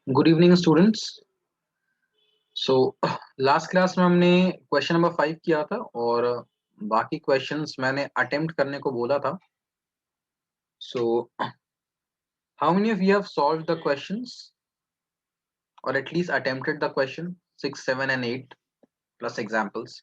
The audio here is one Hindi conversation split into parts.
Good evening students. So last class में हमने क्वेश्चन नंबर 5 किया था और बाकी क्वेश्चंस मैंने अटेम्प्ट करने को बोला था। So how many of you have solved the questions और at least attempted the question 6, 7 and 8 plus examples?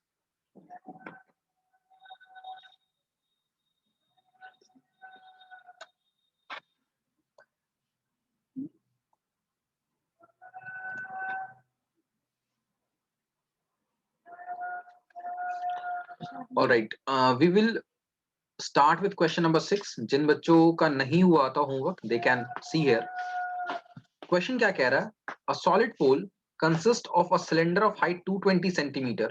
All right, we will start with question number 6. जिन बच्चों का नहीं हुआ था homework, they can see here. Question क्या कह रहा है? A solid pole consists of a cylinder of height 220 centimeter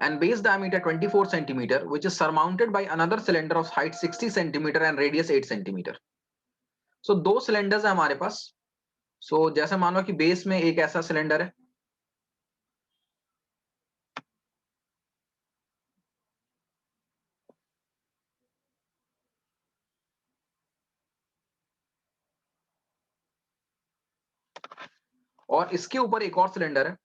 and base diameter 24 centimeter, which is surmounted by another cylinder of height 60 centimeter and radius 8 centimeter. So दो सिलेंडर्स है हमारे पास. So जैसे मानो कि बेस में एक ऐसा सिलेंडर है, और इसके ऊपर एक और सिलेंडर है.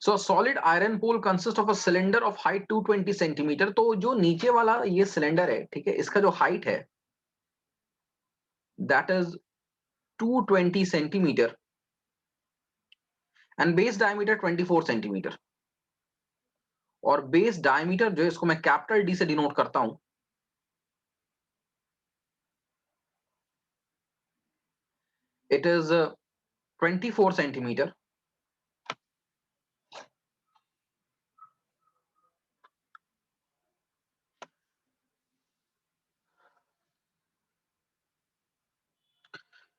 So a solid iron pole consists of a cylinder of height 220 centimeter. तो जो नीचे वाला ये सिलेंडर है, ठीक है, इसका जो हाइट है that is 220 centimeter and base diameter 24 centimeter. और बेस डायमीटर जो है इसको मैं कैपिटल डी से डिनोट करता हूं. It is 24 centimeter.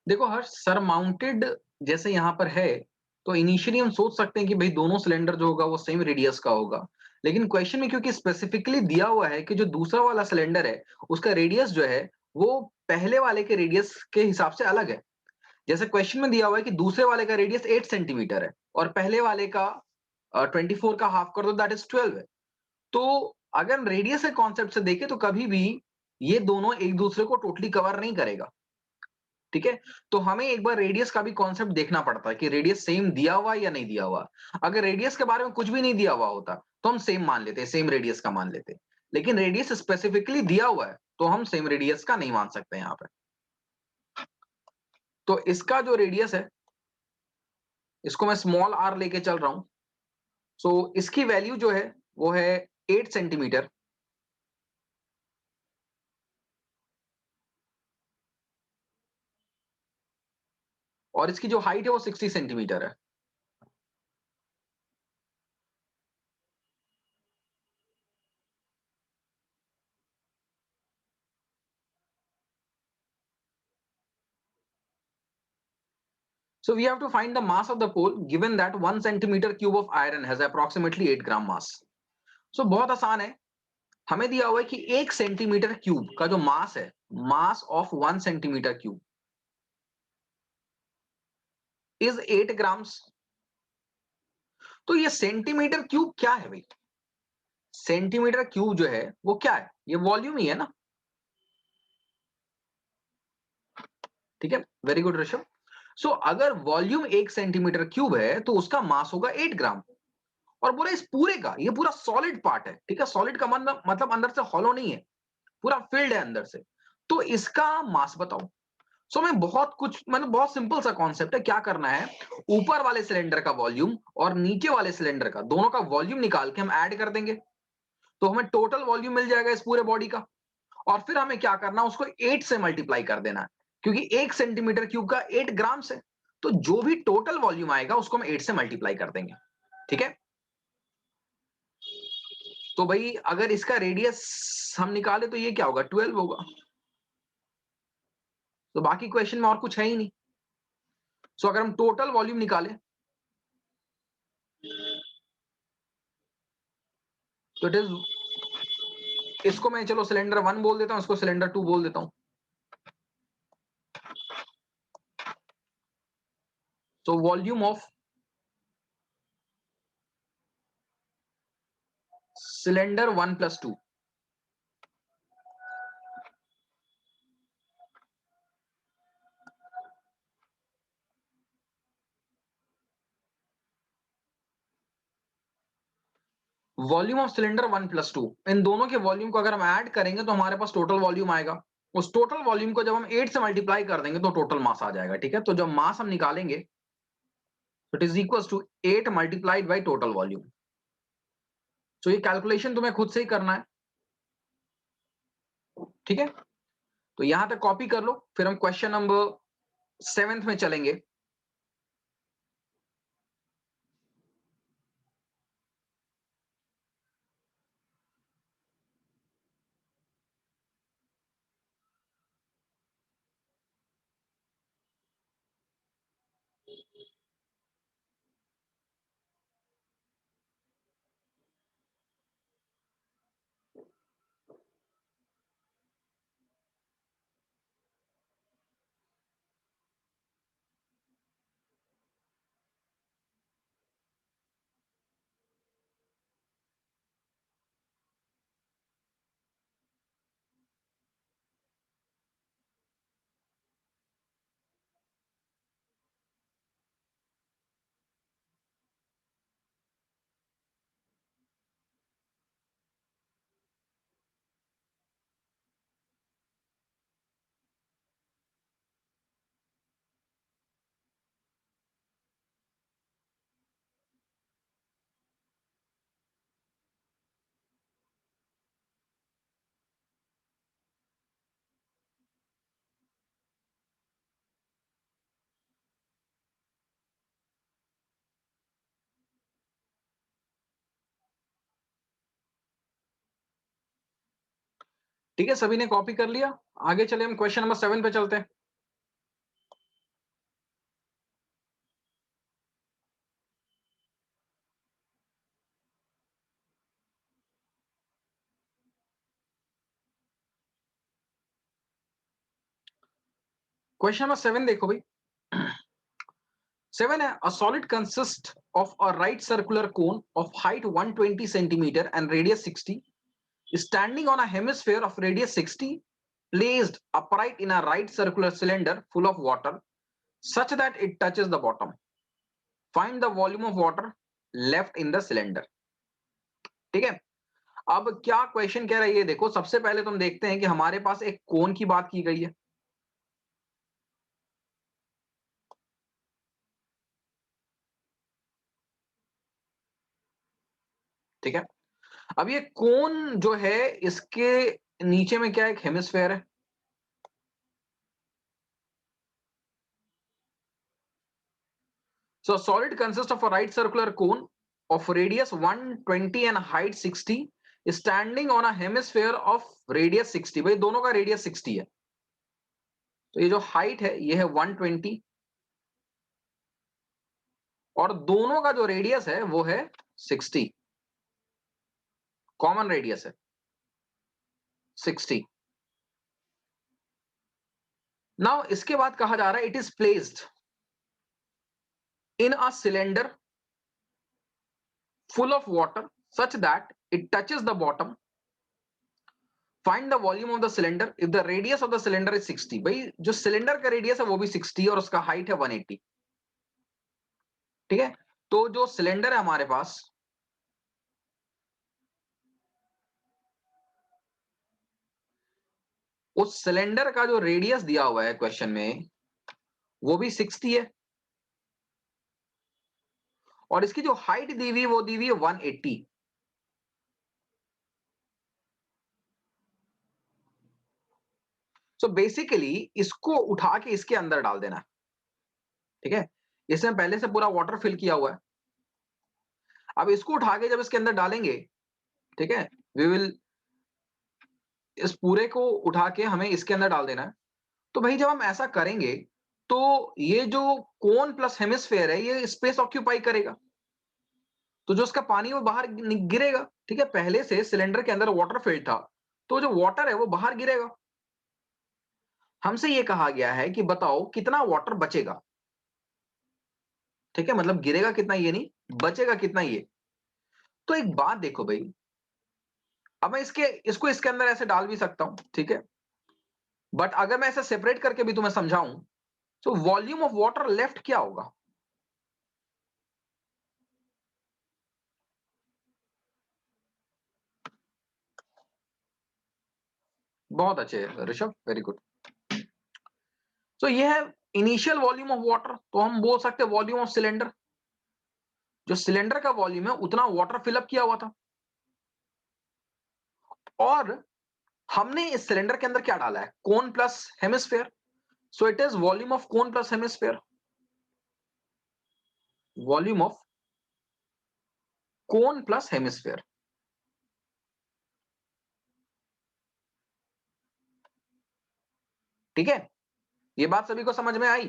देखो हर सर माउंटेड जैसे यहां पर है, तो इनिशियली हम सोच सकते हैं कि भाई दोनों सिलेंडर जो होगा वो सेम रेडियस का होगा. लेकिन क्वेश्चन में क्योंकि स्पेसिफिकली दिया हुआ है कि जो दूसरा वाला सिलेंडर है उसका रेडियस जो है वो पहले वाले के रेडियस के हिसाब से अलग है. जैसे क्वेश्चन में दिया हुआ है कि दूसरे वाले का रेडियस 8 सेंटीमीटर है और पहले वाले का 24 का हाफ कर दो, दैट इज 12 है. तो अगर रेडियस के कॉन्सेप्ट से देखें तो कभी भी ये दोनों एक दूसरे को टोटली कवर नहीं करेगा. ठीक है, तो हमें एक बार रेडियस का भी कॉन्सेप्ट देखना पड़ता है कि रेडियस सेम दिया हुआ है या नहीं दिया हुआ. अगर रेडियस के बारे में कुछ भी नहीं दिया हुआ होता तो हम सेम मान लेते, सेम रेडियस का मान लेते. लेकिन रेडियस स्पेसिफिकली दिया हुआ है तो हम सेम रेडियस का नहीं मान सकते यहां पे. तो इसका जो रेडियस है इसको मैं स्मॉल आर लेके चल रहा हूं. सो इसकी वैल्यू जो है वो है 8 सेंटीमीटर और इसकी जो हाइट है वो 60 सेंटीमीटर है. So we have to find the mass of the pole given that 1 centimeter cube of iron has approximately 8 gram mass. So बहुत आसान है. हमें दिया हुआ है कि 1 सेंटीमीटर क्यूब का जो मास है, mass of 1 centimetre cube is 8 grams. तो ये सेंटीमीटर क्यूब क्या है भाई? सेंटीमीटर क्यूब जो है वो क्या है? ये वॉल्यूम ही है ना. ठीक है, वेरी गुड ऋषभ. सो अगर वॉल्यूम 1 सेंटीमीटर क्यूब है तो उसका मास होगा 8 ग्राम. और बोला इस पूरे का, ये पूरा सॉलिड पार्ट है. ठीक है, सॉलिड का मतलब अंदर से हॉलो नहीं है, पूरा फिल्ड है अंदर से. तो इसका मास बताओ. सो मैं बहुत कुछ मतलब बहुत सिंपल सा कॉन्सेप्ट है. क्या करना है, ऊपर वाले सिलेंडर का वॉल्यूम और नीचे वाले सिलेंडर का दोनों का वॉल्यूम निकाल के हम ऐड कर देंगे तो हमें टोटल वॉल्यूम मिल जाएगा इस पूरे बॉडी का. और फिर हमें क्या करना है, उसको 8 से मल्टीप्लाई कर देना है क्योंकि 1 सेंटीमीटर क्यूब का 8 ग्राम से. तो जो भी टोटल वॉल्यूम आएगा उसको हम 8 से मल्टीप्लाई कर देंगे. ठीक है, तो भाई अगर इसका रेडियस हम निकाले तो ये क्या होगा, 12 होगा. तो बाकी क्वेश्चन में और कुछ है ही नहीं. सो अगर हम टोटल वॉल्यूम निकालें तो इट इज, इसको मैं चलो सिलेंडर 1 बोल देता हूं, इसको सिलेंडर 2 बोल देता हूं. So volume of cylinder 1 plus 2. Volume of cylinder 1 plus 2, इन दोनों के वॉल्यूम को अगर हम ऐड करेंगे तो हमारे पास टोटल वॉल्यूम आएगा। उस टोटल वॉल्यूम को जब हम 8 से मल्टीप्लाई कर देंगे तो टोटल मास आ जाएगा। ठीक है, तो जब मास हम निकालेंगे it is equal to 8 multiplied by total volume. तो ये कैलकुलेशन तुम्हें खुद से ही करना है। ठीक है, तो यहां तक कॉपी कर लो, फिर हम क्वेश्चन नंबर 7 में चलेंगे। ठीक है, सभी ने कॉपी कर लिया। आगे चले, हम क्वेश्चन नंबर 7 पे चलते हैं। क्वेश्चन नंबर 7 देखो भाई। 7 है, a solid consists of a right circular cone of height 120 centimeter and radius 60, standing on a hemisphere of radius 60, placed upright in a right circular cylinder full of water such that it touches the bottom. Find the volume of water left in the cylinder. ठीक है, अब क्या क्वेश्चन कह रहा है ये देखो। सबसे पहले तुम देखते हैं कि हमारे पास एक कोन की बात की गई है। ठीक है, अब ये कोन जो है इसके नीचे में क्या एक हेमिस्फेयर है। So a solid consists of a right circular cone of radius 120 and height 60 standing on a hemisphere of radius 60। भाई दोनों का रेडियस 60 है, तो ये जो हाइट है ये है 120 और दोनों का जो रेडियस है वो है 60। कॉमन रेडियस है 60। नाउ इसके बाद कहा जा रहा है it is placed in a cylinder full of water such that it touches the bottom. Find the volume of the cylinder if the radius of the cylinder is 60। भाई जो सिलेंडर का रेडियस है वो भी 60 और उसका हाइट है 180। ठीक है, तो जो सिलेंडर है हमारे पास, उस सिलेंडर का जो रेडियस दिया हुआ है क्वेश्चन में वो भी 60 है और इसकी जो हाइट दी हुई वो दी हुई है 180। सो बेसिकली इसको उठा के इसके अंदर डाल देना है। ठीक है, इसमें पहले से पूरा वाटर फिल किया हुआ है। अब इसको उठा के जब इसके अंदर डालेंगे, ठीक है, वी विल, इस पूरे को उठा के हमें इसके अंदर डाल देना है। तो भाई जब हम ऐसा करेंगे तो ये जो कोन प्लस हेमिस्फेयर है ये स्पेस ऑक्यूपाई करेगा, तो जो उसका पानी वो बाहर गिरेगा। ठीक है, पहले से सिलेंडर के अंदर वाटर फिल्ड था तो जो वाटर है वो बाहर गिरेगा। हमसे ये कहा गया है कि बताओ कितना वाटर बचेगा। ठीक है, मतलब गिरेगा कितना ये नहीं, बचेगा कितना ये। तो एक बात देखो भाई, अब मैं इसको इसके अंदर ऐसे डाल भी सकता हूं, ठीक है, बट अगर मैं ऐसे सेपरेट करके भी तुम्हें समझाऊं, तो वॉल्यूम ऑफ वाटर लेफ्ट क्या होगा? बहुत अच्छे ऋषभ, वेरी गुड। तो ये है इनिशियल वॉल्यूम ऑफ वाटर, तो हम बोल सकते हैं वॉल्यूम ऑफ सिलेंडर। जो सिलेंडर का वॉल्यूम है उतना वाटर फिलअप किया हुआ था, और हमने इस सिलेंडर के अंदर क्या डाला है? Cone plus hemisphere. So it is volume of cone plus hemisphere, volume of cone plus hemisphere. ठीक है, ये बात सभी को समझ में आई?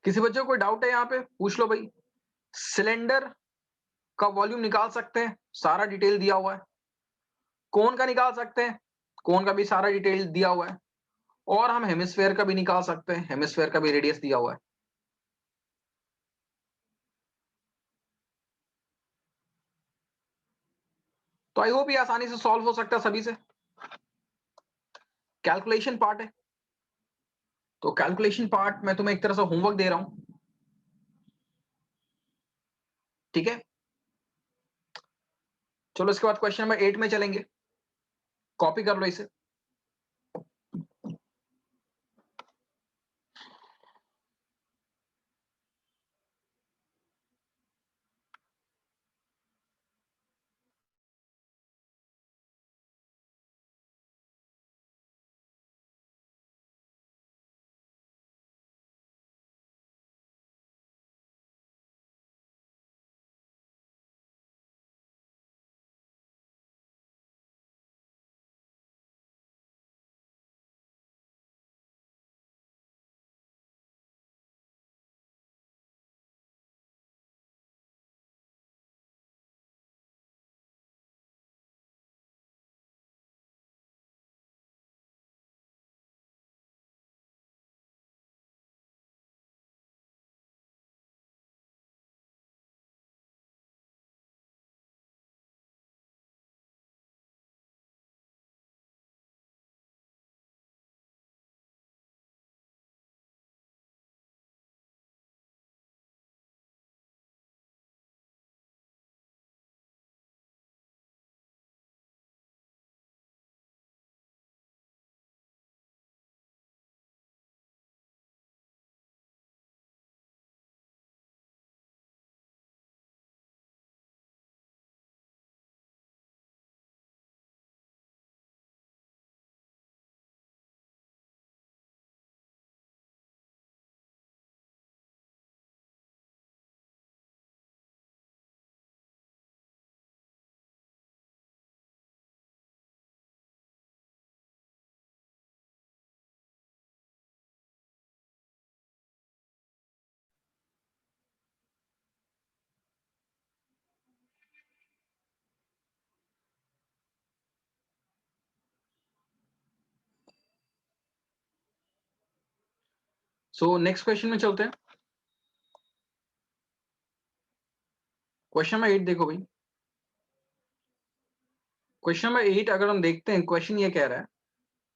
किसी बच्चे को कोई डाउट है यहाँ पे? पूछ लो भाई। सिलेंडर का वॉल्यूम निकाल सकते हैं, सारा डिटेल दिया हुआ है। कोन का निकाल सकते हैं, कोन का भी सारा डिटेल दिया हुआ है। और हम हेमिस्फेयर का भी निकाल सकते हैं, हेमिस्फेयर का भी रेडियस दिया हुआ है। तो आई होप ये आसानी से सॉल्व हो सकता है सभी से। कैलकुलेशन पार्ट है, तो कैलकुलेशन पार्ट मैं तुम्हें एक तरह से होमवर्क दे रहा हूं, ठीक है। चलो इसके बाद क्वेश्चन नंबर 8 में चलेंगे, कॉपी कर लो इसे। सो नेक्स्ट क्वेश्चन में चलते हैं। क्वेश्चन नंबर 8 देखो भाई। क्वेश्चन नंबर 8 अगर हम देखते हैं, क्वेश्चन ये कह रहा है,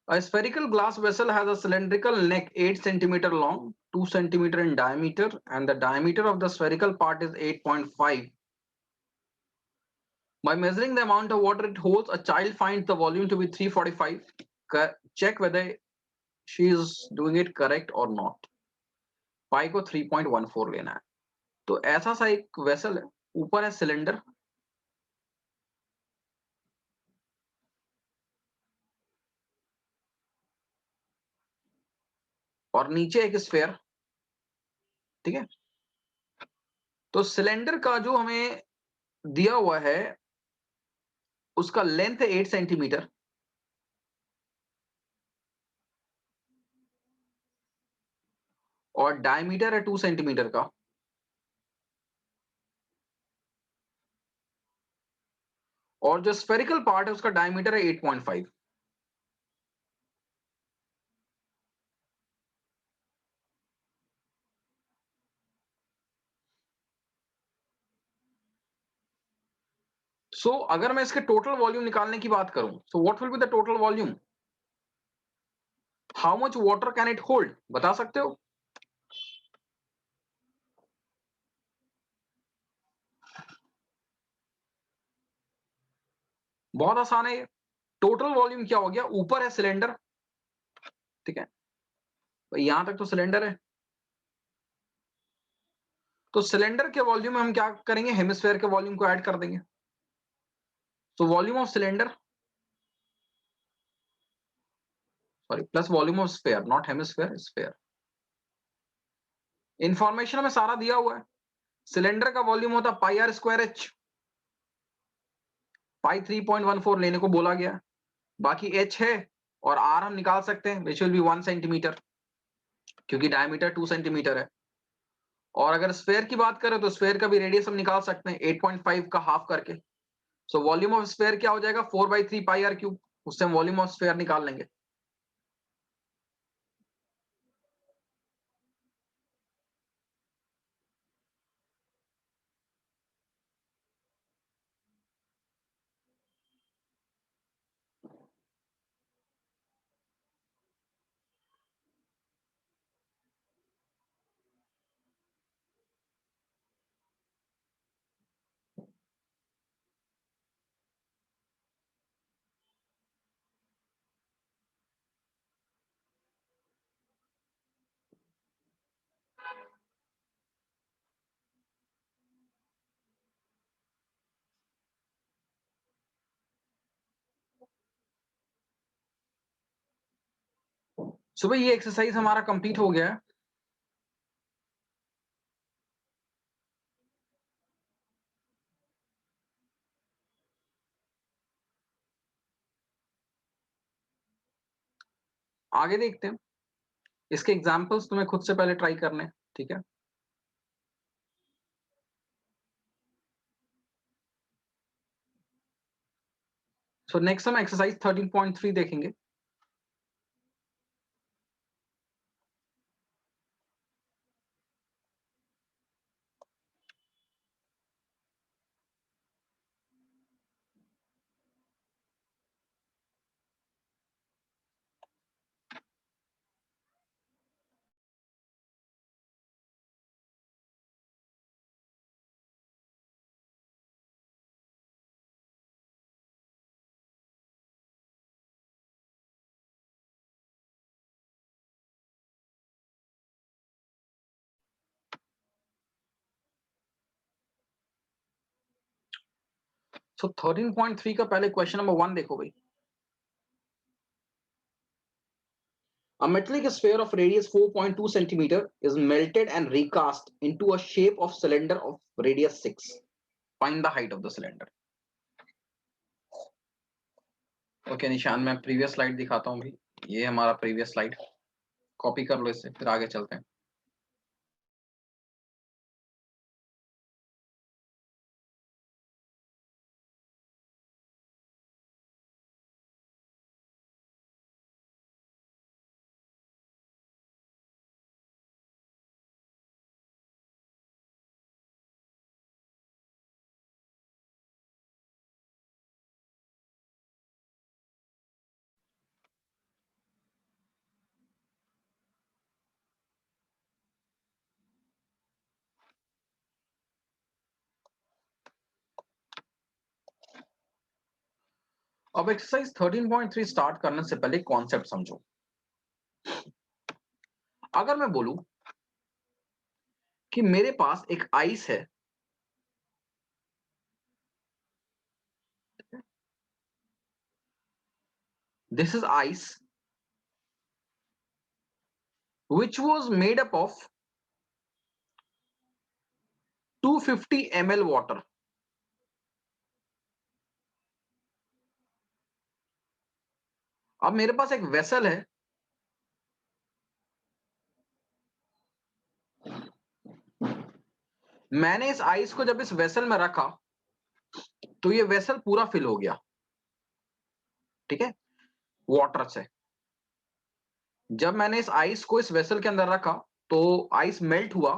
a spherical glass vessel has a cylindrical neck 8 centimeter long, 2 centimeter in diameter, and the diameter of the spherical part is 8.5. By measuring the amount of water it holds, a child finds the volume to be 345. Check whether she is doing it correct or not. पाई को 3.14 लेना है। तो ऐसा सा एक वेसल है, ऊपर है सिलेंडर, और नीचे एक स्फेयर, ठीक है। तो सिलेंडर का जो हमें दिया हुआ है, उसका लेंथ है 8 सेंटीमीटर, और डायमीटर है 2 सेंटीमीटर का। और जो स्फेरिकल पार्ट है उसका डायमीटर है 8.5। सो अगर मैं इसके टोटल वॉल्यूम निकालने की बात करूं, so what will be the total volume? How much water can it hold, बता सकते हो? बहुत आसान है ये। टोटल वॉल्यूम क्या हो गया, ऊपर है सिलेंडर, ठीक है, तो यहां तक तो सिलेंडर है, तो सिलेंडर के वॉल्यूम में हम क्या करेंगे, हेमिस्फेयर के वॉल्यूम को ऐड कर देंगे। तो volume of cylinder, sorry, plus volume of sphere, not hemisphere, sphere. Information में सारा दिया हुआ है। सिलेंडर का वॉल्यूम होता पाई आर स्क्वायर एच, पाई 3.14 लेने को बोला गया, बाकी एच है और आर हम निकाल सकते हैं, विच विल बी 1 सेंटीमीटर, क्योंकि डायमीटर 2 सेंटीमीटर है। और अगर स्फेयर की बात करें तो स्फेयर का भी रेडियस हम निकाल सकते हैं 8.5 का हाफ करके। सो वॉल्यूम ऑफ स्फेयर क्या हो जाएगा, 4/3 पाई आर क्यूब, उससे हम वॉल्यूम ऑफ स्फेयर निकाल लेंगे। सो भाई ये एक्सरसाइज हमारा कंप्लीट हो गया है। आगे देखते हैं, इसके एग्जांपल्स तुम्हें खुद से पहले ट्राई करने हैं, ठीक है। सो नेक्स्ट हम एक्सरसाइज 13.3 देखेंगे। सो 13.3 का पहले क्वेश्चन नंबर 1 देखो भाई। A metallic sphere of radius 4.2 centimeter is melted and recast into a shape of cylinder of radius 6. Find the height of the cylinder. Okay निशान, मैं प्रीवियस स्लाइड दिखाता हूँ भाई। ये हमारा प्रीवियस स्लाइड, कॉपी कर लो इससे, फिर आगे चलते हैं। अब एक्सरसाइज 13.3 स्टार्ट करने से पहले कॉन्सेप्ट समझो। अगर मैं बोलूं कि मेरे पास एक आइस है, this is ice which was made up of 250 ml water। अब मेरे पास एक वेसल है, मैंने इस आइस को जब इस वेसल में रखा तो ये वेसल पूरा फिल हो गया, ठीक है, वाटर से। जब मैंने इस आइस को इस वेसल के अंदर रखा तो आइस मेल्ट हुआ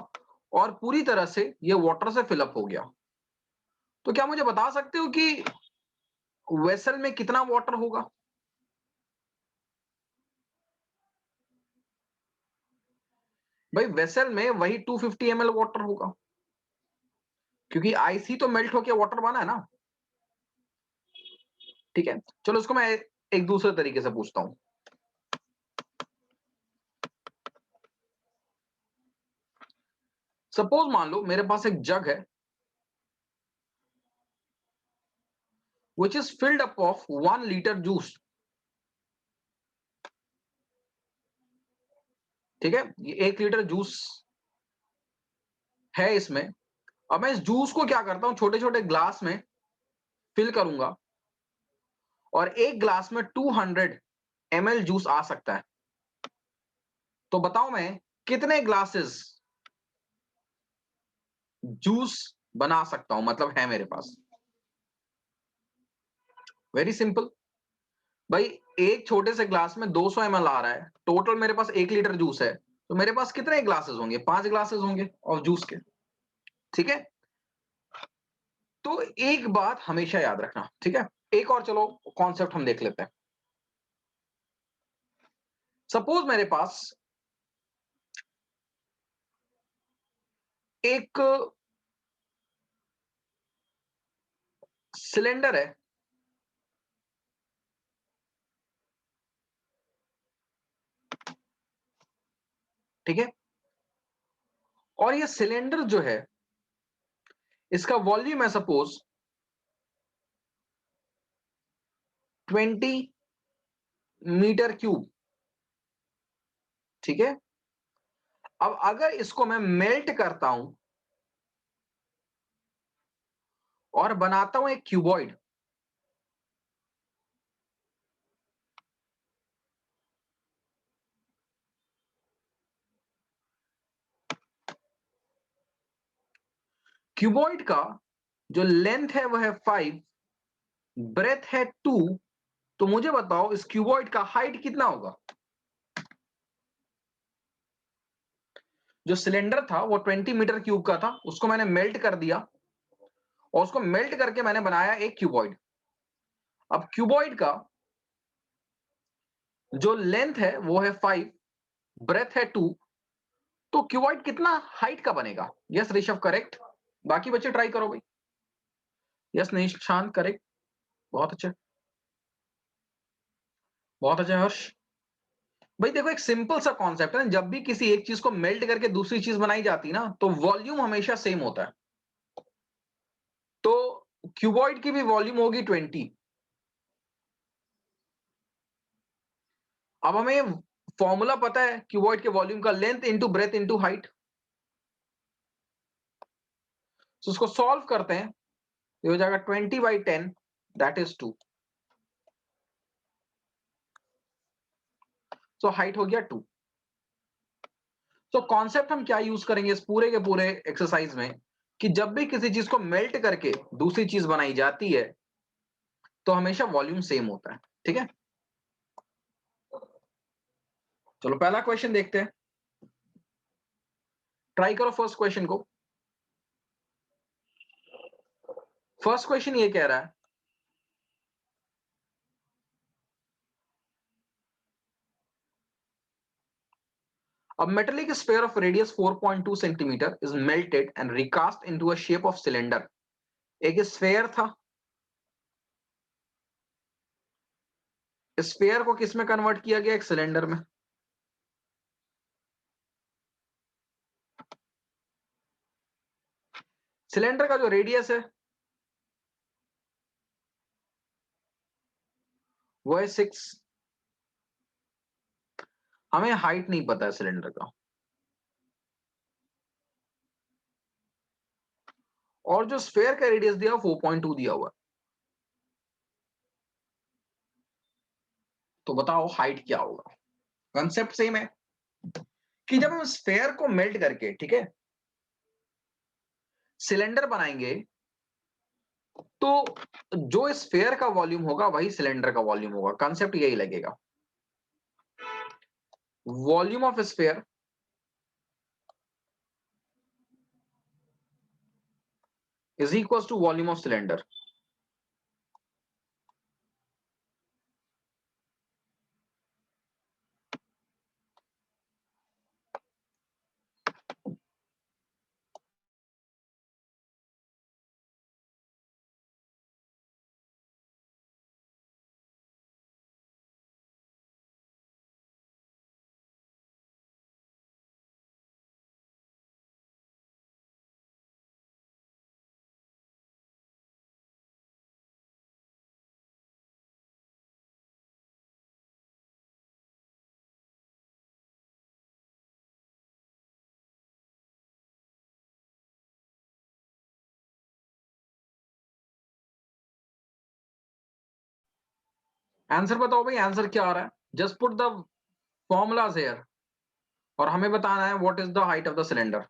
और पूरी तरह से ये वाटर से फिलअप हो गया। तो क्या मुझे बता सकते हो कि वेसल में कितना वाटर होगा? भाई वेसल में वही 250 ml वाटर होगा, क्योंकि आइस ही तो मेल्ट होकर वाटर बना है ना। ठीक है, चलो इसको मैं एक दूसरे तरीके से पूछता हूं। सपोज मान लो मेरे पास एक जग है which is filled up of 1 liter juice. ठीक है, ये 1 लीटर जूस है इसमें। अब मैं इस जूस को क्या करता हूं, छोटे छोटे ग्लास में फिल करूंगा और एक ग्लास में 200 ml जूस आ सकता है। तो बताओ मैं कितने ग्लासेस जूस बना सकता हूं, मतलब है मेरे पास। वेरी सिंपल भाई, एक छोटे से ग्लास में 200 ml आ रहा है, टोटल मेरे पास 1 लीटर जूस है, तो मेरे पास कितने ग्लासेस होंगे? 5 ग्लासेस होंगे ऑफ जूस के। ठीक है, तो एक बात हमेशा याद रखना, ठीक है। एक और चलो कॉन्सेप्ट हम देख लेते हैं। सपोज मेरे पास एक सिलेंडर है, ठीक है, और ये सिलेंडर जो है इसका वॉल्यूम है सपोज 20 मीटर क्यूब। ठीक है, अब अगर इसको मैं मेल्ट करता हूं और बनाता हूं एक क्यूबॉइड, क्यूबॉइड का जो लेंथ है वह है 5, ब्रेथ है 2, तो मुझे बताओ इस क्यूबॉइड का हाइट कितना होगा? जो सिलेंडर था वो 20 मीटर क्यूब का था, उसको मैंने मेल्ट कर दिया और उसको मेल्ट करके मैंने बनाया एक क्यूबॉइड। अब क्यूबॉइड का जो लेंथ है वो है 5, ब्रेथ है 2, तो क्यूबॉइड कितना हाइट का बनेगा? Yes Rishabh correct. बाकी बच्चे ट्राई करो भाई। यस निशांत करेक्ट, बहुत अच्छे, बहुत अच्छे हर्ष। भाई देखो, एक सिंपल सा कॉन्सेप्ट है ना, जब भी किसी एक चीज को मेल्ट करके दूसरी चीज बनाई जाती है ना, तो वॉल्यूम हमेशा सेम होता है। तो क्यूबॉइड की भी वॉल्यूम होगी 20। अब हमें फॉर्मूला पता है क्यूबॉइड के वॉल्यूम का, length into breadth into height. तो उसको सॉल्व करते हैं, ये हो जाएगा 20/10, दैट इज 2। सो हाइट हो गया 2। तो कॉन्सेप्ट हम क्या यूज करेंगे इस पूरे के पूरे एक्सरसाइज में, कि जब भी किसी चीज को मेल्ट करके दूसरी चीज बनाई जाती है तो हमेशा वॉल्यूम सेम होता है। ठीक है, चलो पहला क्वेश्चन देखते हैं। ट्राई करो फर्स्ट क्वेश्चन को। फर्स्ट क्वेश्चन ये कह रहा है, a metallic sphere of radius 4.2 centimeter is melted and recast into a shape of cylinder। एक स्फेयर था, स्फेयर को किस में कन्वर्ट किया गया? एक सिलेंडर में। सिलेंडर का जो रेडियस है वो है 6। हमें हाइट नहीं पता है सिलेंडर का, और जो स्फेयर का रेडियस दिया 4.2 दिया हुआ है। तो बताओ हाइट क्या होगा? कंसेप्ट सेम है कि जब हम स्फेयर को मेल्ट करके, ठीक है, सिलेंडर बनाएंगे तो जो स्फेयर का वॉल्यूम होगा वही सिलेंडर का वॉल्यूम होगा, कंसेप्ट यही लगेगा। Volume of sphere is equal to volume of cylinder. Answer बताओ भाई, आंसर क्या आ रहा है? Just put the formulas here और हमें बताना है what is the height of the cylinder.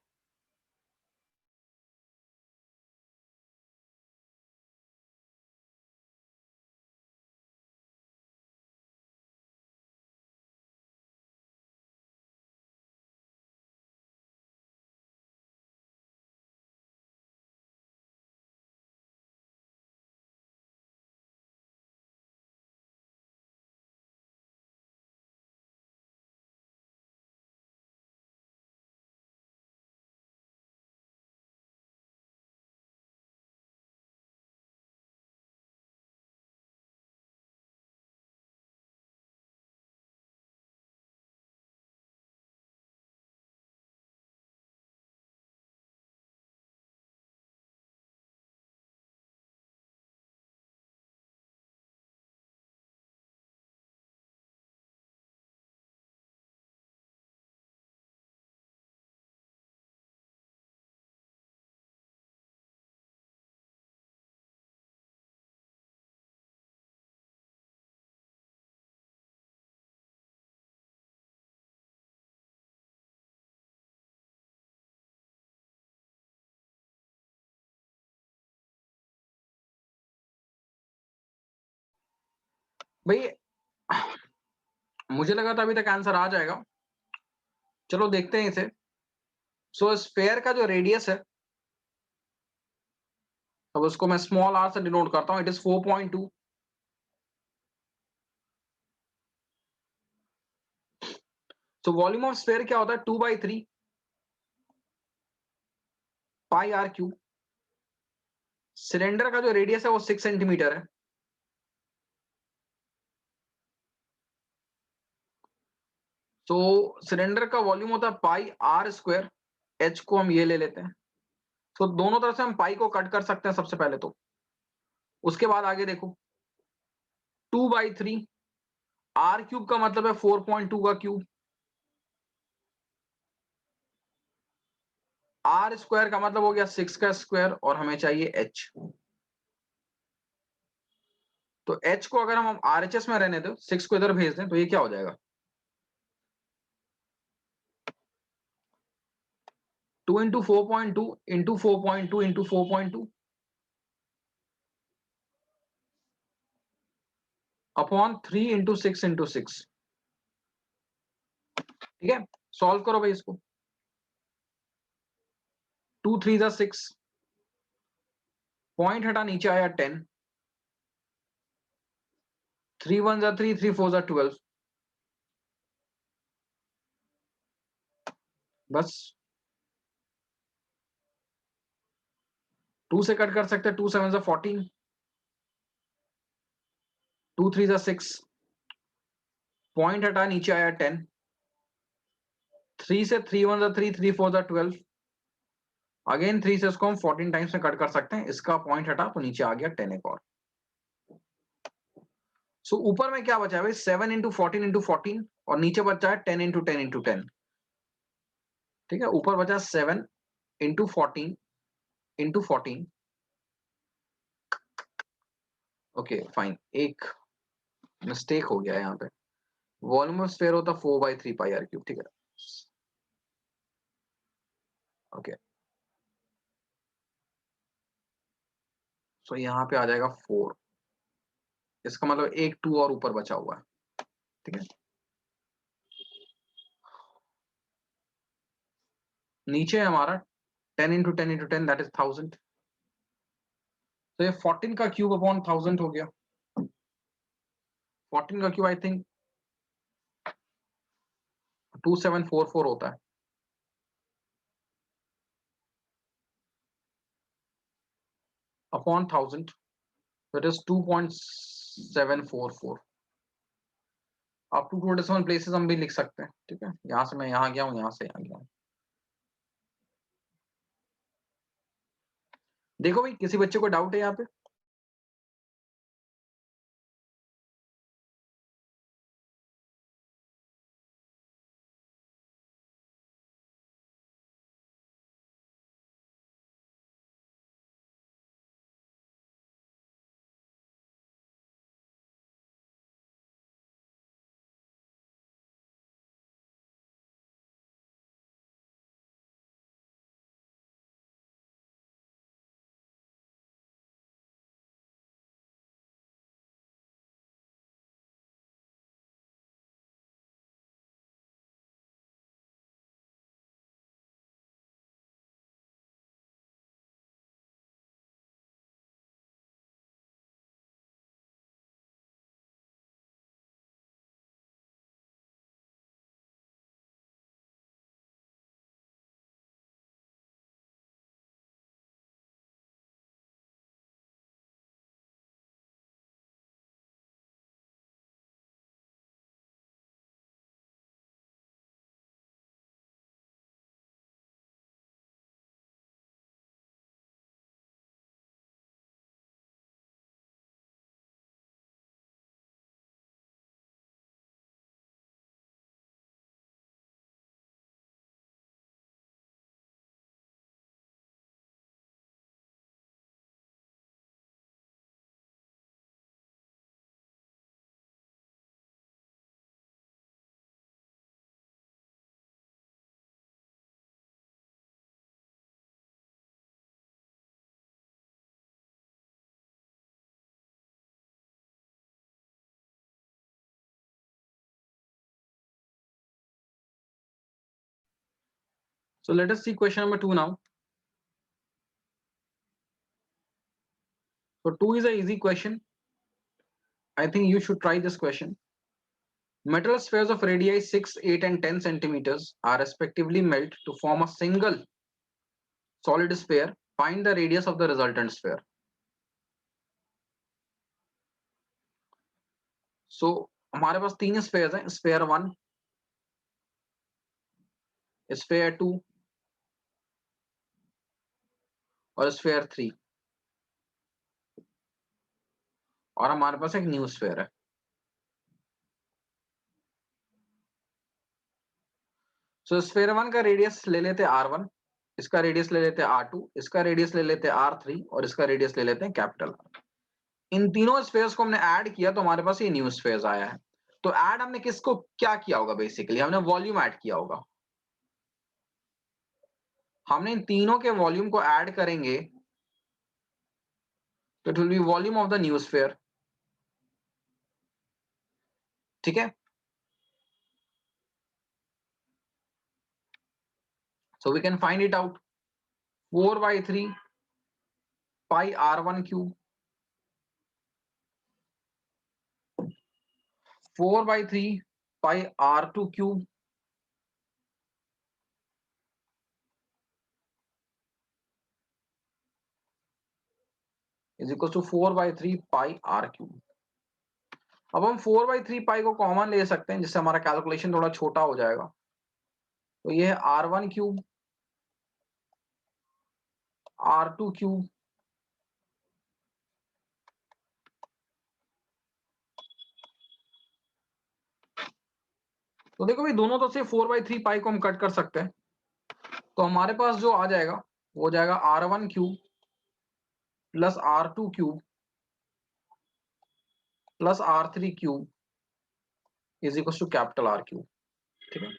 भाई मुझे लगा था अभी तक आंसर आ जाएगा, चलो देखते हैं इसे। सो स्फेयर का जो रेडियस है, अब उसको मैं स्मॉल आर से डिनोट करता हूं, it is 4.2। So volume of sphere क्या होता है? 2/3 पाई आर क्यूब। सिलेंडर का जो रेडियस है वो 6 सेंटीमीटर है। तो सिलेंडर का वॉल्यूम होता है पाई आर स्क्वायर, एच को हम ये ले लेते हैं। तो दोनों तरफ से हम पाई को कट कर सकते हैं सबसे पहले तो। उसके बाद आगे देखो, 2/3 आर क्यूब का मतलब है 4.2 का क्यूब, आर स्क्वायर का मतलब हो गया 6 का स्क्वायर, और हमें चाहिए एच। तो एच को अगर हम आरएचएस में रहने दो, 6 को इधर भेज दें, तो ये क्या हो जाएगा? 2 into 4.2 into 4.2 into 4.2 upon 3 into 6 into 6। ठीक है, सॉल्व करो भाई इसको। 2 3 जा 6, पॉइंट हटा नीचे आया 10, 3 1 जा 3, 3 4 जा 12। बस 2 से कट कर सकते हैं, 2 7 जा 14, 2 3 जा 6, पॉइंट हटा नीचे आया 10, 3 से 3 1 जा 3, 3 4 जा 12। अगेन 3 से इसको हम 14 टाइम्स में कट कर सकते हैं, इसका पॉइंट हटा तो नीचे आ गया 10 एक और। सो ऊपर में क्या बचा है भाई? 7 इंटू 14 इंटू 14, और नीचे बचा है 10 इंटू 10 इंटू 10। ठीक है, ऊपर बचा 7 इंटू 14 इंटू 14। ओके फाइन, एक मिस्टेक हो गया है यहाँ पे। वॉल्यूम ऑफ स्फीयर होता 4/3 पाई आर क्यूब। ठीक है, ओके। तो यहाँ पे आ जाएगा 4। इसका मतलब एक 2 और ऊपर बचा हुआ है, ठीक है। नीचे है हमारा 10 इंटू 10 इंटू 10 दैट इज 1000। तो ये 14 का क्यूब अपॉन 1000 हो गया। 14 का क्यूब आई थिंक 2744 होता है। Upon 1000 that is 2.744। आप 2 डेसिमल प्लेसेस हम भी लिख सकते हैं, ठीक है। यहां से मैं यहां गया हूं, यहां से यहां गया हूं। देखो भाई, किसी बच्चे को डाउट है यहाँ पे? So let us see question number 2 now. So 2 is a easy question. I think you should try this question. Metal spheres of radii 6, 8 and 10 centimeters are respectively melted to form a single solid sphere. Find the radius of the resultant sphere. So हमारे पास 3 स्फेयर्स हैं, स्फेयर 1, स्फेयर 2 और स्फेयर 3, और हमारे पास एक न्यू स्फेयर है। सो स्फेयर 1 का रेडियस ले लेते हैं R1, इसका रेडियस ले लेते हैं R2, इसका रेडियस ले लेते हैं R3 और इसका रेडियस ले लेते हैं कैपिटल R। इन तीनों स्फेयर्स को हमने ऐड किया तो हमारे पास ये न्यू स्फेयर्स आया है। तो ऐड हमने किसको क्या किया होगा? बेसिकली हमने वॉल्यूम ऐड किया होगा। हमने इन तीनों के वॉल्यूम को ऐड करेंगे तो it will be volume of the new sphere, ठीक है। So we can find it out. 4/3 pi R1 cube, 4/3 pi R2 cube is equal to 4/3 pi R cube. अब हम 4/3 पाई को कॉमन ले सकते हैं जिससे हमारा कैलकुलेशन थोड़ा छोटा हो जाएगा। तो ये है R1 क्यूब, R2 क्यूब तो देखो भाई, दोनों तरफ से 4/3 पाई को हम कट कर सकते हैं। तो हमारे पास जो आ जाएगा वो जाएगा R1 cube plus R2 cube plus R3 cube is equal to capital R cube, ठीक है।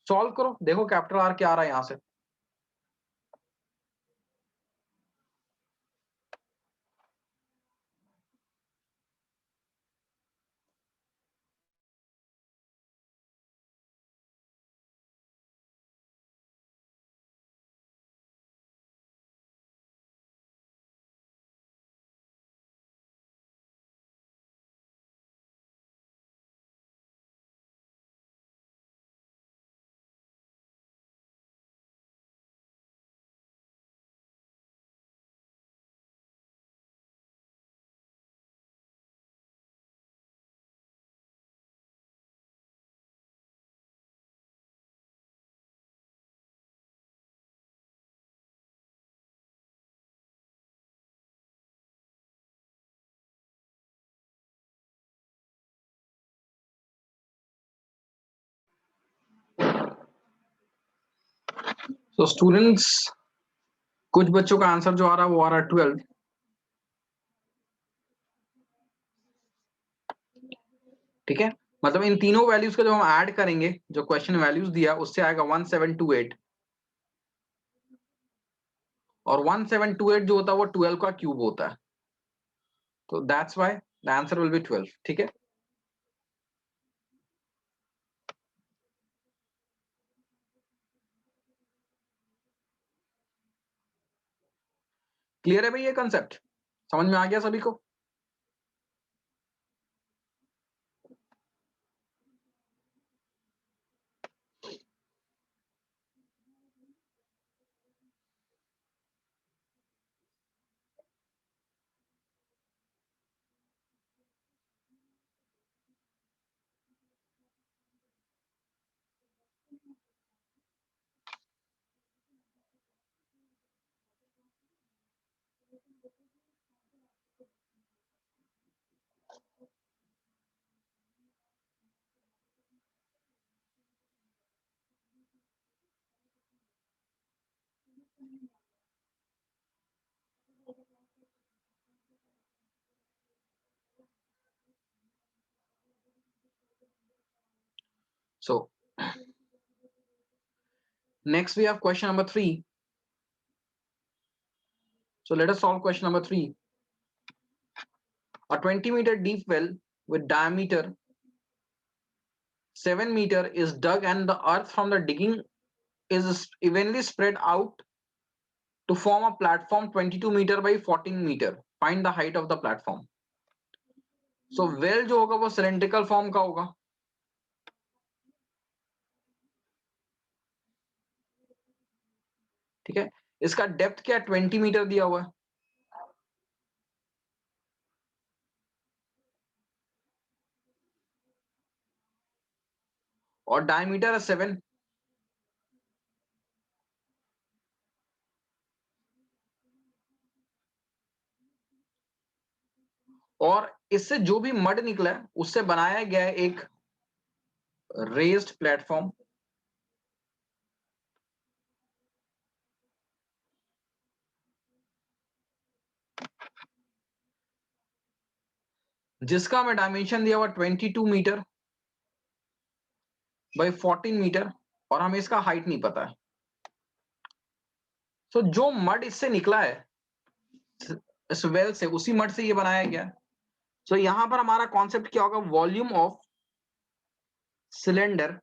सॉल्व करो, देखो कैपिटल R क्या आ रहा है यहां से। सो स्टूडेंट्स, कुछ बच्चों का आंसर जो आ रहा है वो आ रहा है 12। ठीक है, मतलब इन तीनों वैल्यूज को जब हम ऐड करेंगे, जो क्वेश्चन वैल्यूज दिया उससे आएगा 1728, और 1728 जो होता है वो 12 का क्यूब होता है, तो that's why the answer will be 12। ठीक है, क्लियर है भाई, ये कंसेप्ट समझ में आ गया सभी को? सो next we have question number 3. So let us solve question number 3. A 20-meter deep well with diameter 7 meter is dug and the earth from the digging is evenly spread out to form a platform 22 meter by 14 meter. Find the height of the platform. So well जो होगा वो cylindrical form का होगा, ठीक है। इसका डेप्थ क्या 20 मीटर दिया हुआ है, और डायमीटर है 7, और इससे जो भी मड निकला है उससे बनाया गया है एक रेज्ड प्लेटफॉर्म, जिसका हमें डायमेंशन दिया हुआ 22 मीटर बाई 14 मीटर, और हमें इसका हाइट नहीं पता है। तो जो मड इससे निकला है, इस वेल से, उसी मड से ये बनाया गया है। सो यहां पर हमारा कॉन्सेप्ट क्या होगा, volume of cylinder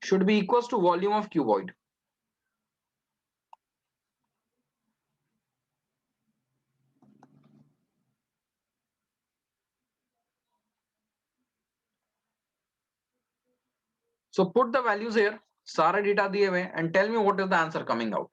should be equals to volume of cuboid. So put the values here, सारे डेटा दिए हुए, and tell me what is the answer coming out.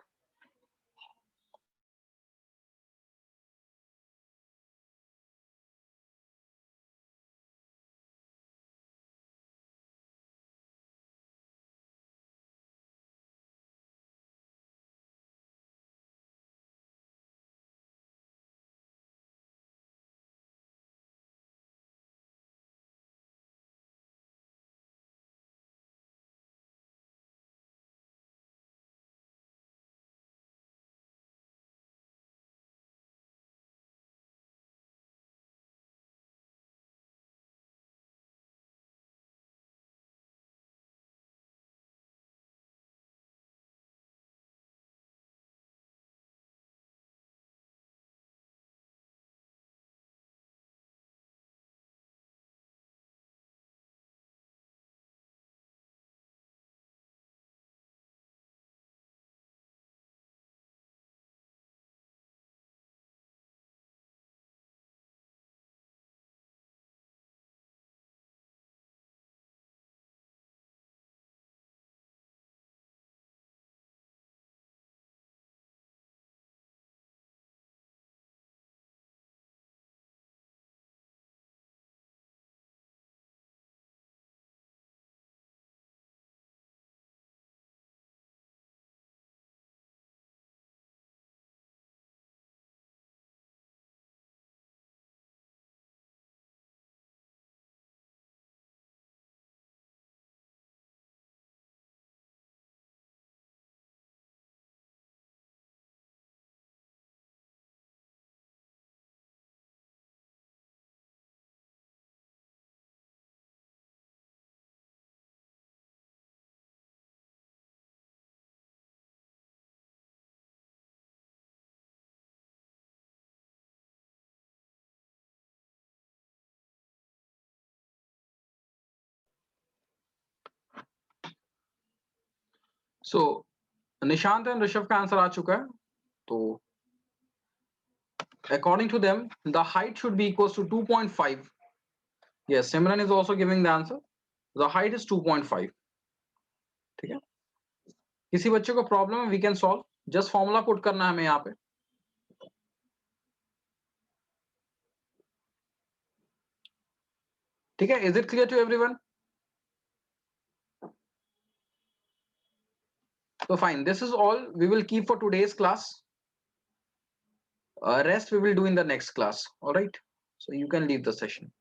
So Nishant and Rishabh का आंसर आ चुका है. तो according to them the height should be equals to 2.5. Yes, Simran is also giving the answer. The height is 2.5. ठीक है. किसी बच्चे को प्रॉब्लम है, we can solve. Just formula put करना है हमें यहाँ पे. ठीक है. Is it clear to everyone? So fine, this is all we will keep for today's class. Rest we will do in the next class. All right, so you can leave the session.